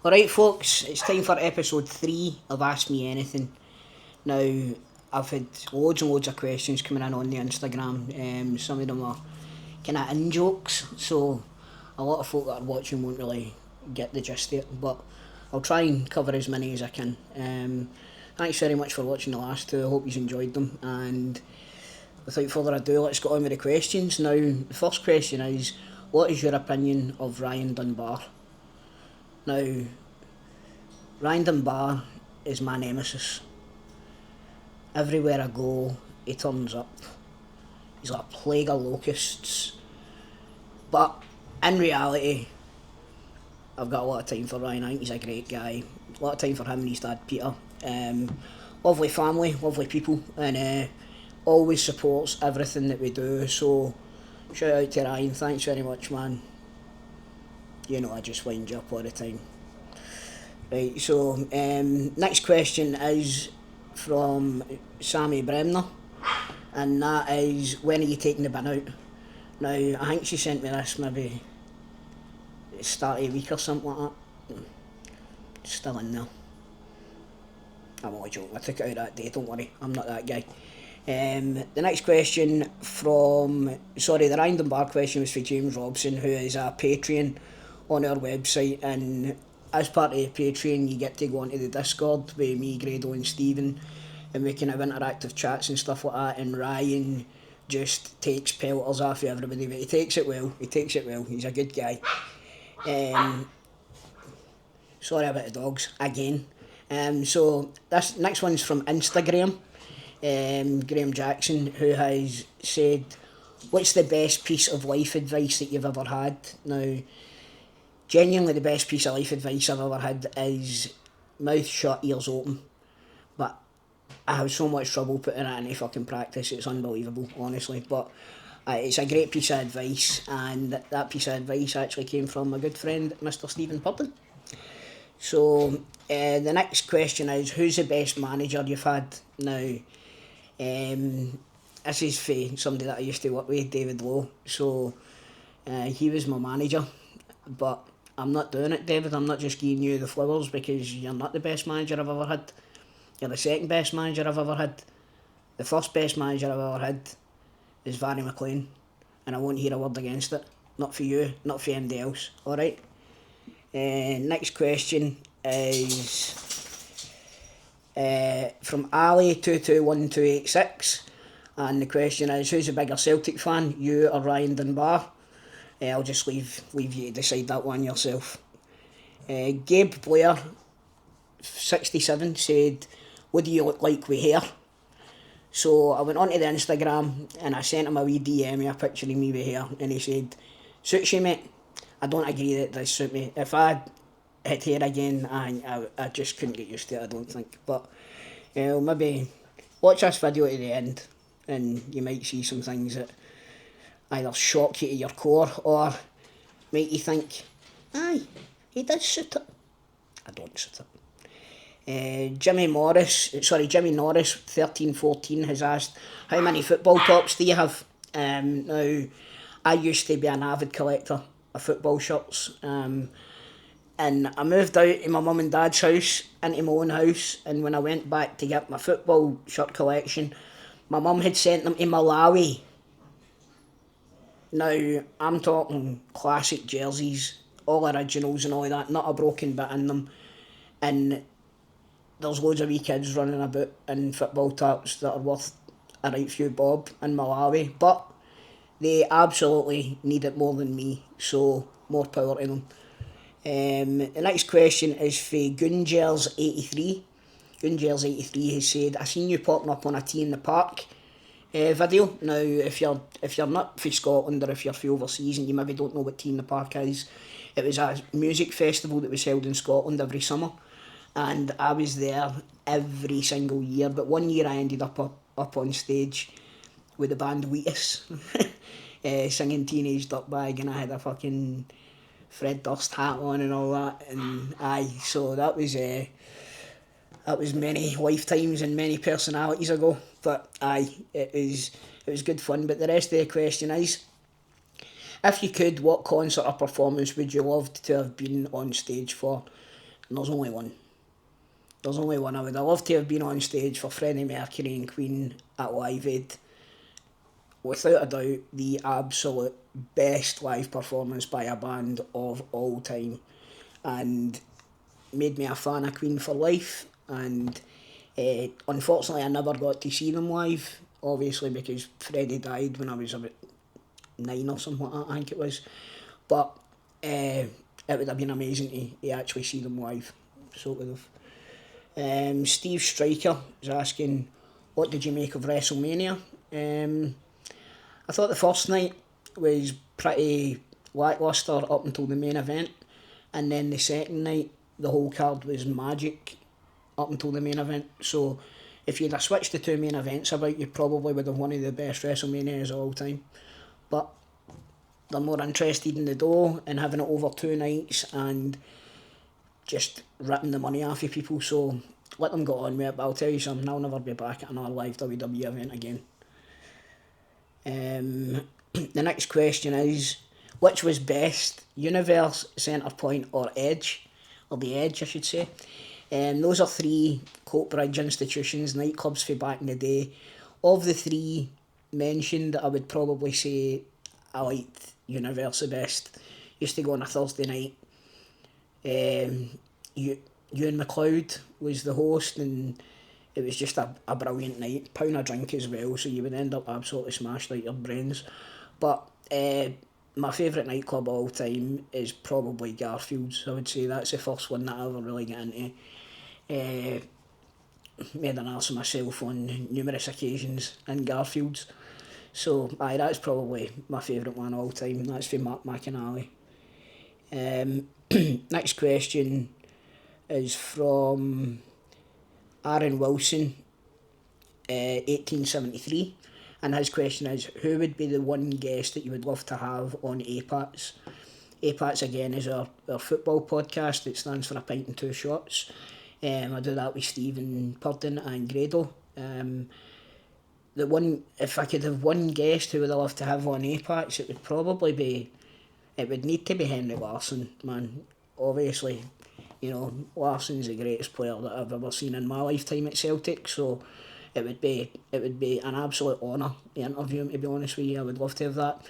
Alright folks, it's time for episode 3 of Ask Me Anything. Now, I've had loads and loads of questions coming in on the Instagram. Some of them are kind of in-jokes, so a lot of folk that are watching won't really get the gist of it, but I'll try and cover as many as I can. Thanks very much for watching the last two, I hope you enjoyed them, and without further ado, let's get on with the questions. Now, the first question is, what is your opinion of Ryan Dunbar? Now, Ryan Dunbar is my nemesis. Everywhere I go, he turns up. He's like a plague of locusts. But in reality, I've got a lot of time for Ryan. I think he's a great guy. A lot of time for him and his dad Peter. Lovely family, lovely people, and always supports everything that we do. So shout out to Ryan, thanks very much, man. You know I just wind you up all the time. Right, so next question is from Sammy Bremner, and that is, when are you taking the bin out? Now, I think she sent me this maybe start of a week or something like that. It's still in there. I'm only joking, I took it out that day, don't worry, I'm not that guy. The next question the Ryan Dunbar question was for James Robson, who is a Patreon on our website, and as part of the Patreon you get to go onto the Discord with me, Grado and Stephen, and we can have interactive chats and stuff like that, and Ryan just takes pelters off of everybody, but he takes it well, he's a good guy. Sorry about the dogs, again. So this next one's from Instagram, Graham Jackson, who has said, what's the best piece of life advice that you've ever had? Now, genuinely the best piece of life advice I've ever had is mouth shut, ears open. But I have so much trouble putting it into fucking practice, it's unbelievable, honestly. But it's a great piece of advice, and that piece of advice actually came from a good friend, Mr. Stephen Purden. So the next question is, who's the best manager you've had? Now, this is for somebody that I used to work with, David Lowe. So he was my manager, but I'm not doing it, David. I'm not just giving you the flowers because you're not the best manager I've ever had. You're the second best manager I've ever had. The first best manager I've ever had is Barry McLean, and I won't hear a word against it. Not for you, not for anybody else, alright? Next question is from Ali221286, and the question is, who's a bigger Celtic fan, you or Ryan Dunbar? I'll just leave you to decide that one yourself. Gabe Blair 67 said, what do you look like with hair? So I went onto the Instagram and I sent him a wee DM with a picture of me with hair, and he said, suits you, mate. I don't agree that it does suit me. If I had hair again, I just couldn't get used to it, I don't think. But maybe watch this video to the end and you might see some things that either shock you to your core or make you think, aye, he does suit it. I don't suit it. Jimmy Norris 1314 has asked, how many football tops do you have? Now, I used to be an avid collector of football shirts, and I moved out of my mum and dad's house into my own house, and when I went back to get my football shirt collection, my mum had sent them to Malawi. Now, I'm talking classic jerseys, all originals and all that, not a broken bit in them, and there's loads of wee kids running about in football tops that are worth a right few bob in Malawi, but they absolutely need it more than me, so more power to them. The next question is for Gunjers83. Gunjers83 has said, I seen you popping up on a Tea in the Park video. Now, if you're not from Scotland, or if you're from overseas and you maybe don't know what Tea in the Park is, it was a music festival that was held in Scotland every summer, and I was there every single year, but one year I ended up on stage with the band Wheatus, singing Teenage Dirtbag, and I had a fucking Fred Durst hat on and all that, and so that was many lifetimes and many personalities ago, but it was good fun. But the rest of the question is, if you could, what concert or performance would you love to have been on stage for? And there's only one. There's only one. I would have loved to have been on stage for Freddie Mercury and Queen at Live Aid. Without a doubt, the absolute best live performance by a band of all time. And made me a fan of Queen for life. And unfortunately, I never got to see them live, obviously, because Freddie died when I was about 9 or something like that, I think it was. But it would have been amazing to actually see them live. So it would have. Steve Striker is asking, what did you make of WrestleMania? I thought the first night was pretty lacklustre up until the main event, and then the second night, the whole card was magic up until the main event. So if you'd have switched the two main events about, you probably would have one of the best WrestleManias of all time. But they're more interested in the dough and having it over 2 nights and just ripping the money off of people, so let them go on with it. But I'll tell you something, I'll never be back at another live WWE event again. The next question is, which was best, Universe, Centrepoint or Edge? Or the Edge, I should say. Those are 3 Coatbridge institutions, nightclubs for back in the day. Of the 3 mentioned, I would probably say I liked Universe the best. Used to go on a Thursday night. Ewan McLeod was the host, and it was just a brilliant night. Pound a drink as well, so you would end up absolutely smashed out your brains. But my favourite nightclub of all time is probably Garfield's. I would say that's the first one that I ever really got into. Made an arse of myself on numerous occasions in Garfield's. So that's probably my favourite one of all time. That's for Mark McAnally. Next question is from Aaron Wilson, 1873, and his question is, who would be the one guest that you would love to have on APATS? APATS, again, is our football podcast. It stands for A Pint and Two Shots. I do that with Stephen Purden and Grado. If I could have one guest who would I love to have on APATS, it would need to be Henry Larsson, man. Obviously, Larsson's the greatest player that I've ever seen in my lifetime at Celtic, so it would be an absolute honour to interview him, to be honest with you. I would love to have that.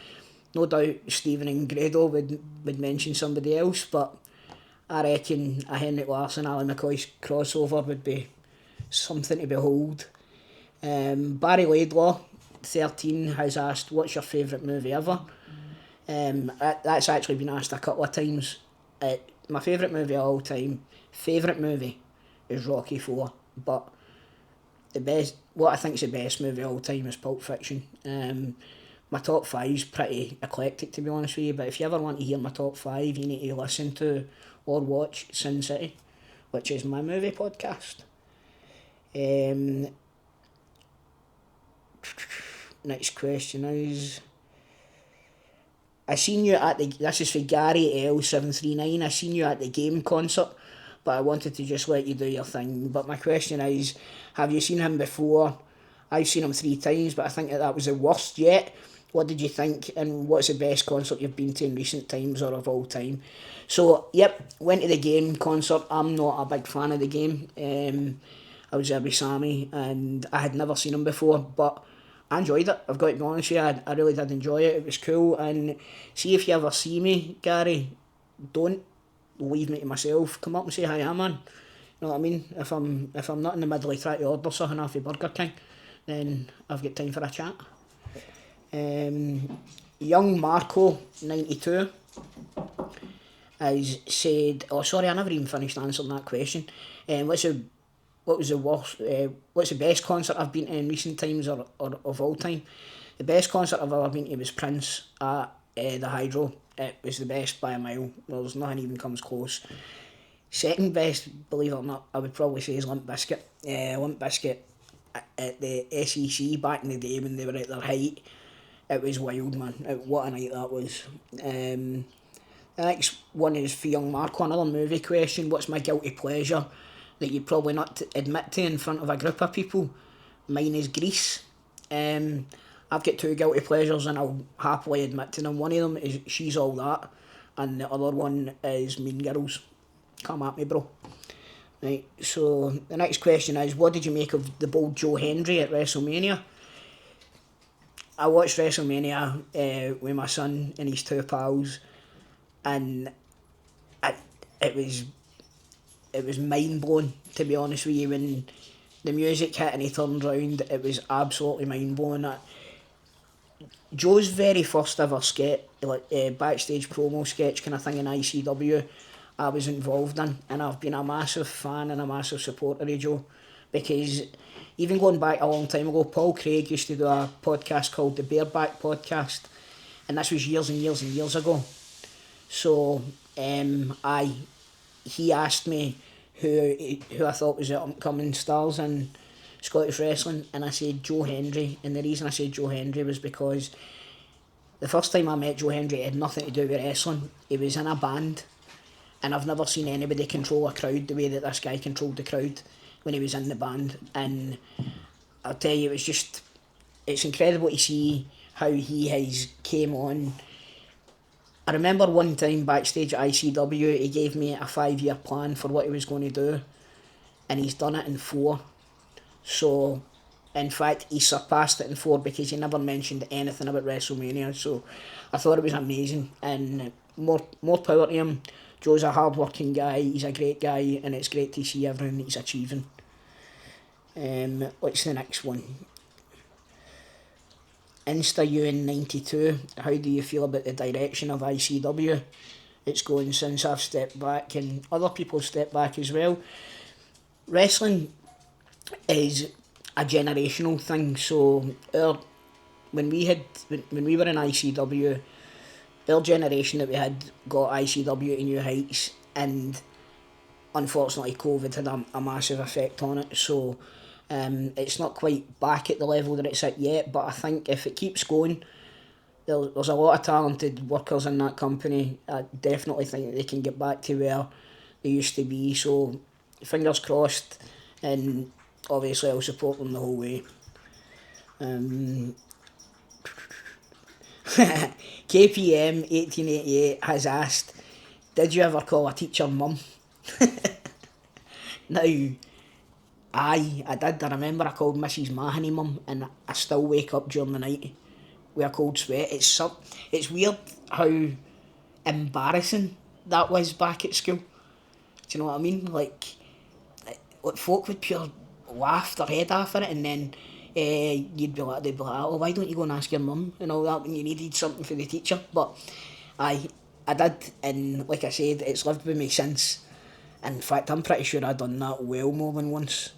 No doubt Stephen and Grado would mention somebody else, but I reckon a Henrik Larsson, Ali McCoy crossover would be something to behold. Barry Laidlaw, 13, has asked, what's your favourite movie ever? That's actually been asked a couple of times. My favourite movie of all time, favourite movie, is Rocky IV, but what I think is the best movie of all time is Pulp Fiction. My top 5 is pretty eclectic, to be honest with you, but if you ever want to hear my top 5, you need to listen to or watch Sin City, which is my movie podcast. Next question is, I seen you at this is for Gary L739, I seen you at the Game concert, but I wanted to just let you do your thing. But my question is, have you seen him before? I've seen him 3 times, but I think that was the worst yet. What did you think, and what's the best concert you've been to in recent times or of all time? So, yep, went to the Game concert. I'm not a big fan of the Game. I was there with Sammy, and I had never seen him before, but I enjoyed it. I've got to be honest with you, I really did enjoy it. It was cool, and see if you ever see me, Gary, don't leave me to myself. Come up and say hi, man. You know what I mean? If I'm not in the middle of trying to order something off of Burger King, then I've got time for a chat. Young Marco 92 has said, oh sorry, I never even finished answering that question. What's the best concert I've been to in recent times or of all time? The best concert I've ever been to was Prince at the Hydro. It was the best by a mile. Well, there's nothing even comes close. Second best, believe it or not, I would probably say is Limp Bizkit. Limp Bizkit at the SEC back in the day when they were at their height. It was wild, man. What a night that was. The next one is for young Marco, another movie question. What's my guilty pleasure that you'd probably not admit to in front of a group of people? Mine is Grease. I've got 2 guilty pleasures and I'll happily admit to them. One of them is She's All That, and the other one is Mean Girls. Come at me, bro. Right, so the next question is, what did you make of the bold Joe Hendry at WrestleMania? I watched WrestleMania with my son and his two pals, and it, it was it was mind blowing, to be honest with you. When the music hit and he turned round, it was absolutely mind blowing. Joe's very first ever sketch, like backstage promo sketch kind of thing in ICW, I was involved in, and I've been a massive fan and a massive supporter of Joe, because even going back a long time ago, Paul Craig used to do a podcast called the Bareback Podcast, and this was years and years and years ago. So, he asked me who I thought was the upcoming stars in Scottish wrestling, and I said Joe Hendry. And the reason I said Joe Hendry was because the first time I met Joe Hendry, it had nothing to do with wrestling. He was in a band, and I've never seen anybody control a crowd the way that this guy controlled the crowd when he was in the band. And I'll tell you, it's incredible to see how he has came on. I remember one time backstage at ICW, he gave me a 5-year plan for what he was going to do, and he's done it in 4. So, in fact, he surpassed it in 4 because he never mentioned anything about WrestleMania. So, I thought it was amazing, and more power to him. Joe's a hard-working guy, he's a great guy, and it's great to see everything he's achieving. What's the next one? InstaUN92, how do you feel about the direction of ICW? It's going since I've stepped back, and other people stepped back as well. Wrestling is a generational thing, so when we were in ICW, our generation that we had got ICW to new heights, and unfortunately COVID had a massive effect on it. So it's not quite back at the level that it's at yet, but I think if it keeps going, there's a lot of talented workers in that company. I definitely think they can get back to where they used to be, so fingers crossed, and obviously I'll support them the whole way. KPM 1888 has asked, did you ever call a teacher mum? Now, I did. I remember I called Mrs. Mahoney mum, and I still wake up during the night with a cold sweat. It's weird how embarrassing that was back at school. Do you know what I mean? Like folk would pure laugh their head off at it, and then they'd be like, oh, why don't you go and ask your mum and all that when you needed something for the teacher? But I did, and like I said, it's lived with me since. In fact, I'm pretty sure I've done that well more than once.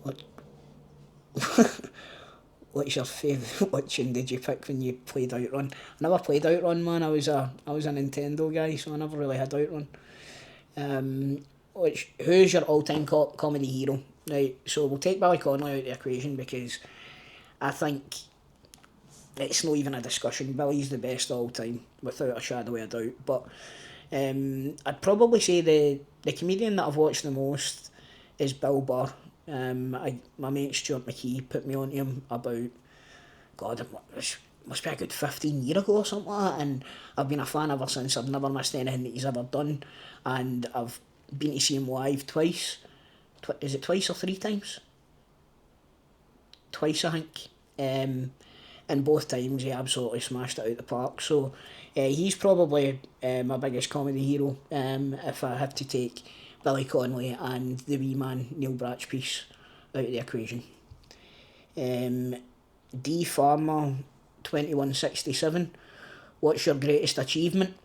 What? What's your favourite watching did you pick when you played Outrun? I never played Outrun, man. I was a Nintendo guy, so I never really had Outrun. Who's your all-time comedy hero? Right, so we'll take Billy Connolly out of the equation because I think it's not even a discussion. Billy's the best all time, without a shadow of a doubt. But I'd probably say the comedian that I've watched the most is Bill Burr. My mate Stuart McKee put me on him about, God, it must be a good 15 years ago or something like that, and I've been a fan ever since. I've never missed anything that he's ever done, and I've been to see him live twice. Is it twice or 3 times? Twice, I think. And both times he absolutely smashed it out the park. So he's probably my biggest comedy hero if I had to take Billy Connolly and the wee man Neil Bratchpiece out of the equation. D Farmer 2167, what's your greatest achievement?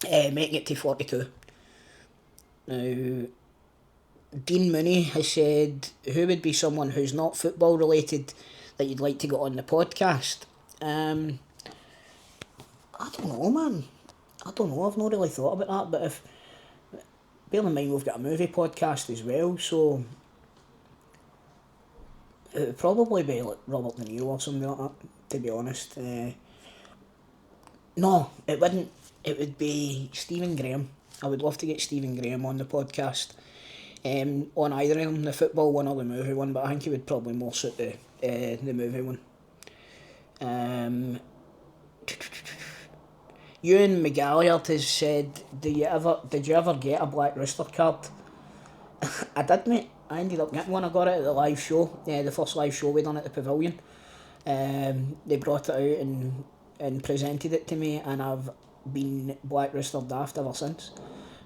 Making it to 42. Now, Dean Mooney has said, who would be someone who's not football related that you'd like to get on the podcast? I don't know, man. I don't know. I've not really thought about that. But if, bear in mind, we've got a movie podcast as well, so it would probably be like Robert De Niro or something like that, to be honest. No, it wouldn't. It would be Stephen Graham. I would love to get Stephen Graham on the podcast. On either of them, the football one or the movie one, but I think he would probably more suit the movie one. Ewan McGalliard has said, did you ever get a Black Rooster card? I did, mate. I ended up getting one. I got it at the live show, the first live show we done at the Pavilion. They brought it out and presented it to me, and I've been Black Rooster daft ever since.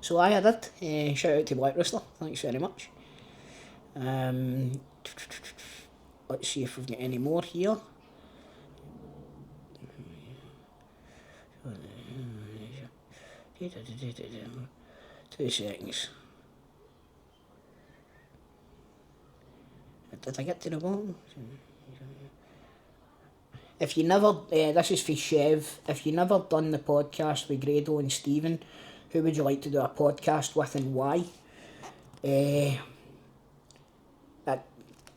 So I did. Shout out to Black Rooster. Thanks very much. Let's see if we've got any more here. 2 seconds. Did I get to the bottom? If you never, this is for Chev, if you never done the podcast with Grado and Stephen, who would you like to do a podcast with and why?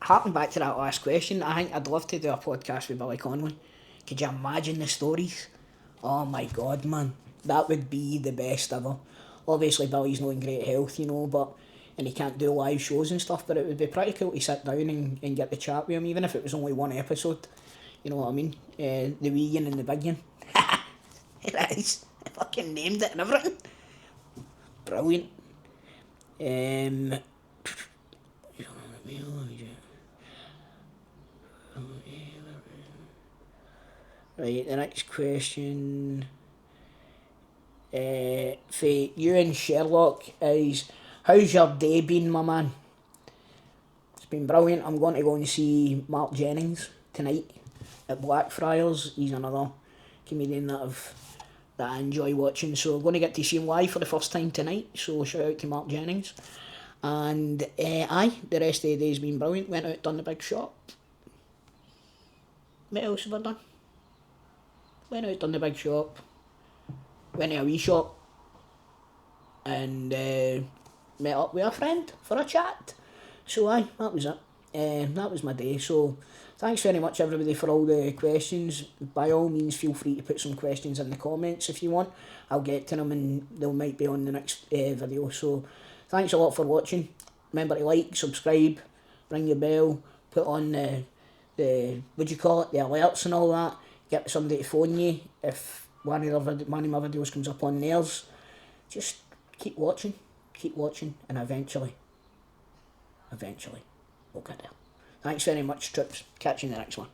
Harking back to that last question, I think I'd love to do a podcast with Billy Conway. Could you imagine the stories? Oh my god, man. That would be the best ever. Obviously Billy's not in great health, and he can't do live shows and stuff, but it would be pretty cool to sit down and get to chat with him, even if it was only one episode. You know what I mean? The wee yin and the big yin. It is. I fucking named it and everything. Brilliant. Right, the next question for you and Sherlock is, how's your day been, my man? It's been brilliant. I'm going to go and see Mark Jennings tonight at Blackfriars. He's another comedian that I enjoy watching, so I'm going to get to see him live for the first time tonight, so shout out to Mark Jennings. And the rest of the day's been brilliant. Went out, done the big shop. What else have I done? Went out, done the big shop. Went to a wee shop. And met up with a friend for a chat. So that was it. That was my day. So thanks very much everybody for all the questions. By all means, feel free to put some questions in the comments if you want. I'll get to them and they might be on the next video. So thanks a lot for watching. Remember to like, subscribe, ring your bell, put on the what do you call it, the alerts and all that. Get somebody to phone you if one of my videos comes up on theirs. Just keep watching, and eventually we'll get there. Thanks very much, troops. Catch you in the next one.